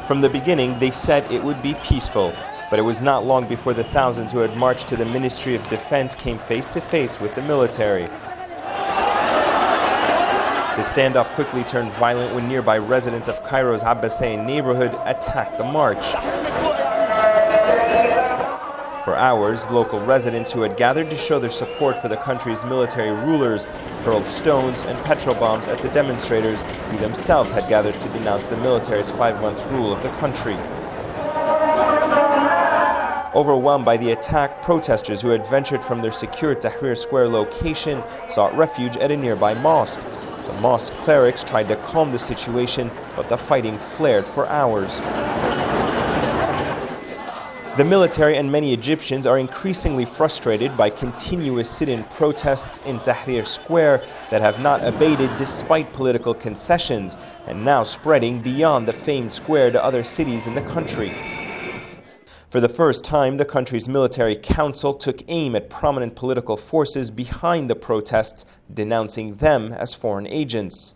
From the beginning, they said it would be peaceful, but it was not long before the thousands who had marched to the Ministry of Defense came face to face with the military. The standoff quickly turned violent when nearby residents of Cairo's Abated neighborhood attacked the march. For hours, local residents who had gathered to show their support for the country's military rulers hurled stones and petrol bombs at the demonstrators who themselves had gathered to denounce the military's 5-month rule of the country. Overwhelmed by the attack, protesters who had ventured from their secure Tahrir Square location sought refuge at a nearby mosque. The mosque clerics tried to calm the situation, but the fighting flared for hours. The military and many Egyptians are increasingly frustrated by continuous sit-in protests in Tahrir Square that have not abated despite political concessions and now spreading beyond the famed square to other cities in the country. For the first time, the country's military council took aim at prominent political forces behind the protests, denouncing them as foreign agents.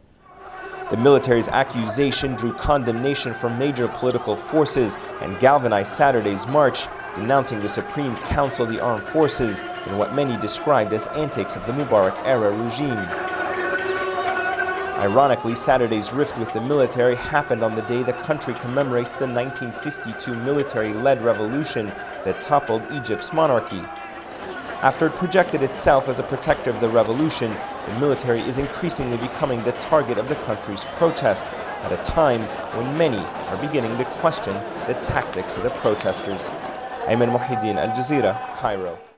The military's accusation drew condemnation from major political forces and galvanized Saturday's march, denouncing the Supreme Council of the Armed Forces in what many described as antics of the Mubarak-era regime. Ironically, Saturday's rift with the military happened on the day the country commemorates the 1952 military-led revolution that toppled Egypt's monarchy. After it projected itself as a protector of the revolution, the military is increasingly becoming the target of the country's protest at a time when many are beginning to question the tactics of the protesters. Ayman Mohyeldin, Al Jazeera, Cairo.